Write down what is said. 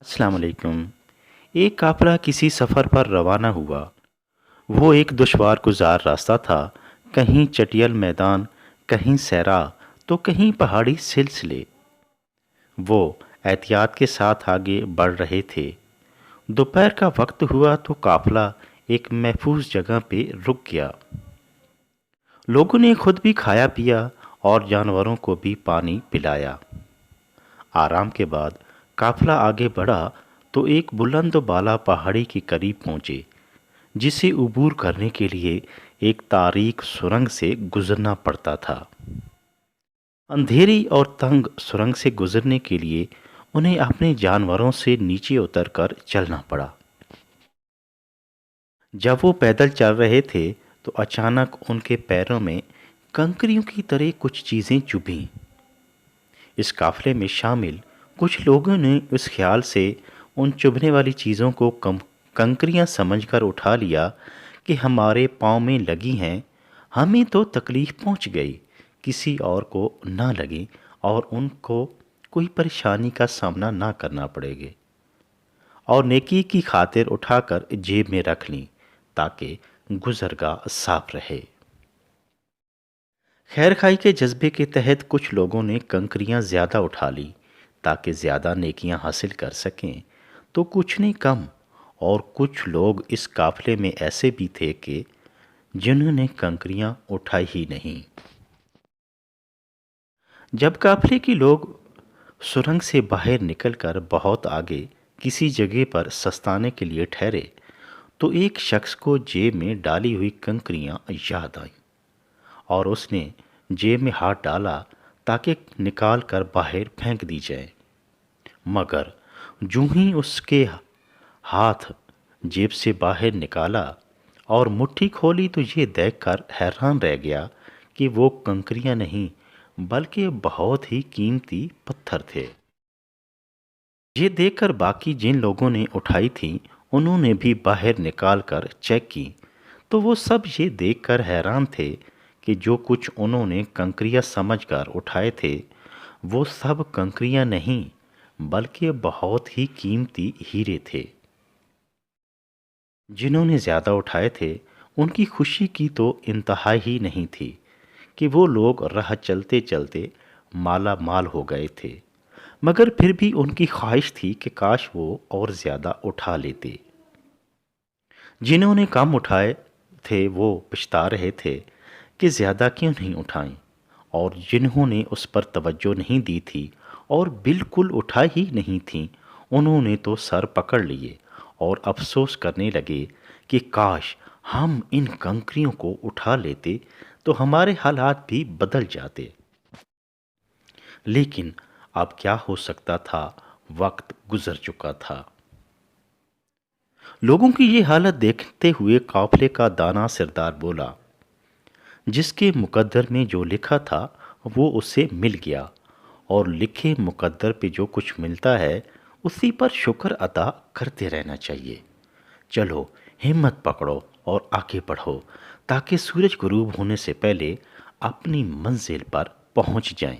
अस्सलाम वालेकुम। एक काफिला किसी सफ़र पर रवाना हुआ। वो एक दुश्वार गुजार रास्ता था। कहीं चटियल मैदान, कहीं सहरा, तो कहीं पहाड़ी सिलसिले। वो एहतियात के साथ आगे बढ़ रहे थे। दोपहर का वक्त हुआ तो काफिला एक महफूज जगह पे रुक गया। लोगों ने खुद भी खाया पिया और जानवरों को भी पानी पिलाया। आराम के बाद काफिला आगे बढ़ा तो एक बुलंद बाला पहाड़ी के करीब पहुंचे, जिसे उबूर करने के लिए एक तारीक सुरंग से गुजरना पड़ता था। अंधेरी और तंग सुरंग से गुजरने के लिए उन्हें अपने जानवरों से नीचे उतरकर चलना पड़ा। जब वो पैदल चल रहे थे तो अचानक उनके पैरों में कंकरियों की तरह कुछ चीज़ें चुभीं। इस काफिले में शामिल कुछ लोगों ने उस ख्याल से उन चुभने वाली चीज़ों को कंकरियां समझकर उठा लिया कि हमारे पाँव में लगी हैं, हमें तो तकलीफ़ पहुंच गई, किसी और को ना लगे और उनको कोई परेशानी का सामना ना करना पड़ेगा। और नेकी की खातिर उठाकर जेब में रख ली ताकि गुजरगाह साफ रहे। खैर खाई के जज्बे के तहत कुछ लोगों ने कंकरियां ज़्यादा उठा ली ताकि ज़्यादा नेकियां हासिल कर सकें, तो कुछ ने कम। और कुछ लोग इस काफिले में ऐसे भी थे कि जिन्होंने कंकरियां उठाई ही नहीं। जब काफिले के लोग सुरंग से बाहर निकलकर बहुत आगे किसी जगह पर सस्ताने के लिए ठहरे तो एक शख्स को जेब में डाली हुई कंकरियां याद आईं और उसने जेब में हाथ डाला ताकि निकाल कर बाहर फेंक दी जाए। मगर जूं ही उसके हाथ जेब से बाहर निकाला और मुट्ठी खोली तो ये देखकर हैरान रह गया कि वो कंकरियां नहीं बल्कि बहुत ही कीमती पत्थर थे। ये देखकर बाकी जिन लोगों ने उठाई थी उन्होंने भी बाहर निकाल कर चेक की तो वो सब ये देखकर हैरान थे कि जो कुछ उन्होंने कंकरियां समझकर उठाए थे वो सब कंकरियां नहीं बल्कि बहुत ही कीमती हीरे थे। जिन्होंने ज़्यादा उठाए थे उनकी खुशी की तो इंतहा ही नहीं थी कि वो लोग राह चलते चलते माला माल हो गए थे। मगर फिर भी उनकी ख्वाहिश थी कि काश वो और ज़्यादा उठा लेते। जिन्होंने कम उठाए थे वो पछता रहे थे कि ज़्यादा क्यों नहीं उठाएं, और जिन्होंने उस पर तवज्जो नहीं दी थी और बिल्कुल उठाई ही नहीं थी उन्होंने तो सर पकड़ लिए और अफसोस करने लगे कि काश हम इन कंकरियों को उठा लेते तो हमारे हालात भी बदल जाते। लेकिन अब क्या हो सकता था, वक्त गुजर चुका था। लोगों की ये हालत देखते हुए काफिले का दाना सिरदार बोला, जिसके मुकद्दर में जो लिखा था वो उसे मिल गया, और लिखे मुकद्दर पे जो कुछ मिलता है उसी पर शुक्र अदा करते रहना चाहिए। चलो हिम्मत पकड़ो और आगे बढ़ो ताकि सूरज गुरूब होने से पहले अपनी मंजिल पर पहुंच जाएं।